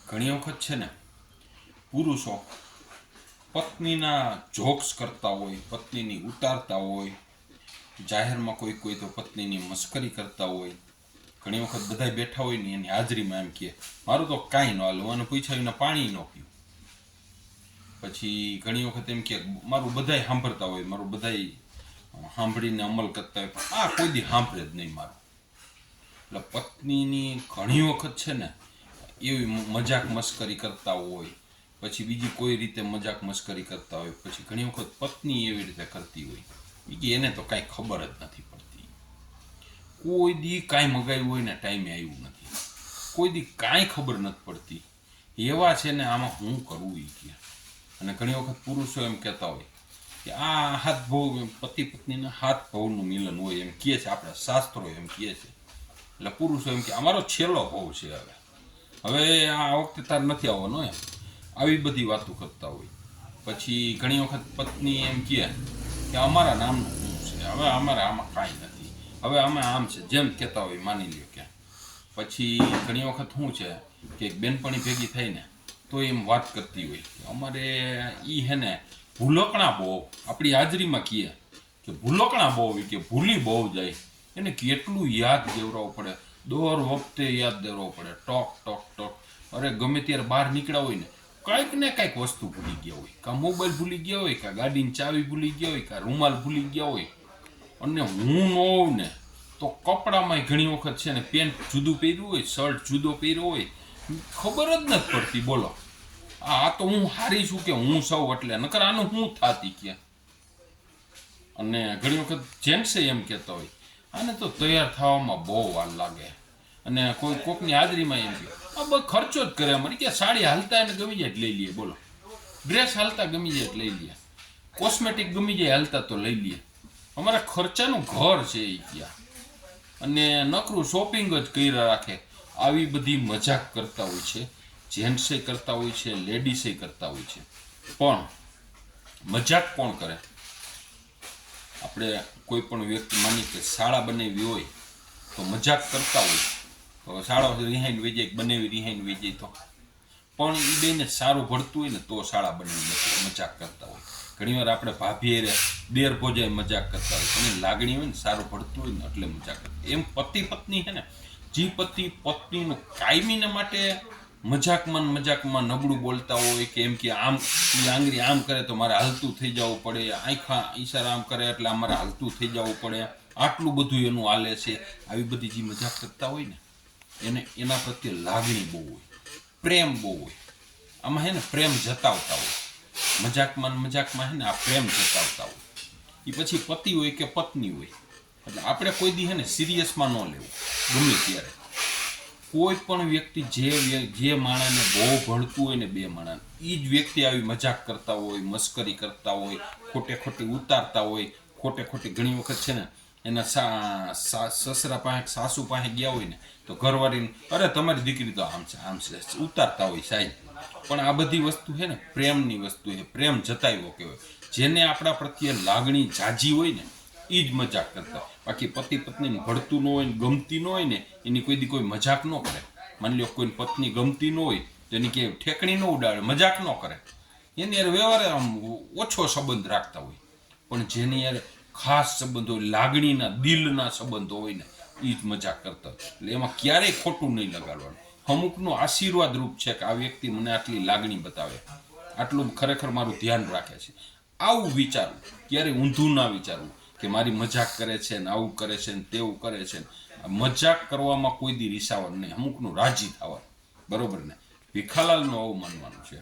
ઘણી વખત છે ને પુરુષો પત્નીના જોક્સ કરતા હોય, પત્નીની ઉતારતા હોય, જાહેરમાં કોઈ તો પત્નીની મસ્કરી કરતા હોય. ઘણી વખત બધા બેઠા હોય ને એની હાજરીમાં એમ કહે, મારું તો કાંઈ ન હાલું, અને પૂછાવીને પાણી ન પીવું. પછી ઘણી વખત એમ કે મારું બધાય સાંભળતા હોય, મારું બધાય સાંભળીને અમલ કરતા હોય, પણ આ કોઈ દી સાંભળે જ નહીં મારું. એટલે પત્નીની ઘણી વખત છે ને એવી મજાક મસ્કરી કરતા હોય, પછી બીજી કોઈ રીતે મજાક મસ્કરી કરતા હોય, પછી ઘણી વખત પત્ની એવી રીતે કરતી હોય કે એને તો કાંઈ ખબર જ નથી પડતી. કોઈ દી કાંઈ મગાવ્યું હોય ને ટાઈમે આવ્યું નથી, કોઈ દી કાંઈ ખબર નથી પડતી. એવા છે ને આમાં હું કરવું એ કે. અને ઘણી વખત પુરુષો એમ કહેતા હોય કે આ હાથ ભવ, પતિ પત્નીના હાથ ભવનું મિલન હોય એમ કહે છે, આપણા શાસ્ત્રો એમ કહે છે. એટલે પુરુષો એમ કે અમારો છેલ્લો ભવ છે, હવે આ વખતે તાર નથી આવવાનો એમ, આવી બધી વાતો કરતા હોય. પછી ઘણી વખત પત્ની એમ કહે કે અમારા નામનું શું છે, હવે અમારે આમાં કાંઈ નથી, હવે અમે આમ છે, જેમ કહેતા હોય માની લ્યો કે. પછી ઘણી વખત શું છે કે બેનપણી ભેગી થઈને તો એમ વાત કરતી હોય કે અમારે એ હે ને ભૂલકણા બહુ, આપણી હાજરીમાં કહે કે ભૂલકણા બહુ, કે ભૂલી બહુ જાય, એને કેટલું યાદ દેવરાવવું પડે, દર વખતે યાદ દેવરાવવું પડે, ટોક ટોક ટોક. અરે ગમે ત્યારે બહાર નીકળ્યા હોય ને કંઈક ને કંઈક વસ્તુ ભૂલી ગયા હોય, કાં મોબાઈલ ભૂલી ગયા હોય, કાં ગાડીની ચાવી ભૂલી ગયા હોય, કાં રૂમાલ ભૂલી ગયા હોય. અને હું ન હોઉં ને તો કપડામાં ઘણી વખત છે ને પેન્ટ જુદું પહેર્યું હોય, શર્ટ જુદો પહેર્યો હોય, ખબર જ નથી પડતી. બોલો આ તો હું હારી છું કે હું સૌ, એટલે નકર આનું હું થાતી ક્યાં. અને ઘણી વખત જેન્ટ્સે એમ કહેતા હોય આને તો તૈયાર થવામાં બહુ વાર લાગે, અને કોકની હાજરીમાં એમ કહે આ બસ ખર્ચો જ કરે અમારી, કે સાડી હાલતા એને ગમી જાય લઈ લઈએ, બોલો ડ્રેસ હાલતા ગમી જાય લઈ લઈએ, કોસ્મેટિક ગમી જાય હાલતા તો લઈ લઈએ, અમારા ખર્ચાનું ઘર છે એ ક્યાં. અને નકરું શોપિંગ જ કરી રાખે. આવી બધી મજાક કરતા હોય છે, જેન્ટ્સે કરતા હોય છે, લેડીસે કરતા હોય છે. પણ મજાક કોણ કરે? આપણે કોઈ પણ વ્યક્તિ માની કે શાળા બનાવી હોય તો મજાક કરતા હોય, તો શાળા રિહાઈને વહી જાય, બનાવી રિહાઈને વહી જાય તો. પણ એ બેને સારું ભણતું હોય ને તો શાળા બનાવી મજાક કરતા હોય. ઘણીવાર આપણે ભાભી દેર ભોજાય મજાક કરતા હોય, એની લાગણી હોય ને સારું ભણતું હોય ને એટલે મજાક કરતા. એમ પતિ પત્ની છે ને, જે પતિ પત્નીનું કાયમીને માટે મજાકમાં નબળું બોલતા હોય કે એમ કે આમ આંગળી આમ કરે તો મારે હાલતું થઈ જવું પડે, આંખા ઈશારા આમ કરે એટલે અમારે હાલતું થઈ જવું પડે, આટલું બધું એનું હાલે છે, આવી બધી જે મજાક કરતા હોય ને એને એના પ્રત્યે લાગણી બહુ હોય, પ્રેમ બહુ હોય. આમાં હે ને પ્રેમ જતાવતા હોય, મજાકમાં હે ને આ પ્રેમ જતાવતા હોય. એ પછી પતિ હોય કે પત્ની હોય, એટલે આપણે કોઈ દી હે ને સિરિયસમાં ન લેવું. ગમે ત્યારે કોઈ પણ વ્યક્તિ જે માણસને બહુ ભણતું હોય ને, બે માણસ એ જ વ્યક્તિ આવી મજાક કરતા હોય, મસ્કરી કરતા હોય, ખોટી ઉતારતા હોય, ખોટી ઘણી વખત છે ને એના સસરા પાસે સાસુ પાસે ગયા હોય ને તો ઘરવાળીને અરે તમારી દીકરી તો આમ છે ઉતારતા હોય સાહેબ. પણ આ બધી વસ્તુ છે ને પ્રેમની વસ્તુ છે, પ્રેમ જતાવ્યો કહેવાય. જેને આપણા પ્રત્યે લાગણી જાજી હોય ને એ જ મજાક કરતા. બાકી પતિ પત્નીને ભળતું ન હોય ને ગમતી ન હોય ને એની કોઈ દી કોઈ મજાક ન કરે. માની લો કોઈને પત્ની ગમતી ન હોય તો એની કે ઠેકણી ન ઉડાડે, મજાક ન કરે, એની યાર વ્યવહાર આમ ઓછો સંબંધ રાખતા હોય. પણ જેની યાર ખાસ સંબંધ હોય, લાગણીના દિલના સંબંધો હોય ને એ જ મજાક કરતા હોય. એટલે એમાં ક્યારેય ખોટું નહીં લગાડવાનું. અમુકનું આશીર્વાદ રૂપ છે કે આ વ્યક્તિ મને આટલી લાગણી બતાવે, આટલું ખરેખર મારું ધ્યાન રાખે છે. આવું વિચારવું, ક્યારે ઊંધું ના વિચારવું કે મારી મજાક કરે છે ને આવું કરે છે ને તેવું કરે છે. મજાક કરવામાં કોઈ દી રીસાવાનું નહીં, અમુકનું રાજી થવાનું, બરોબર ને? ભીખાલાલનું આવું માનવાનું છે.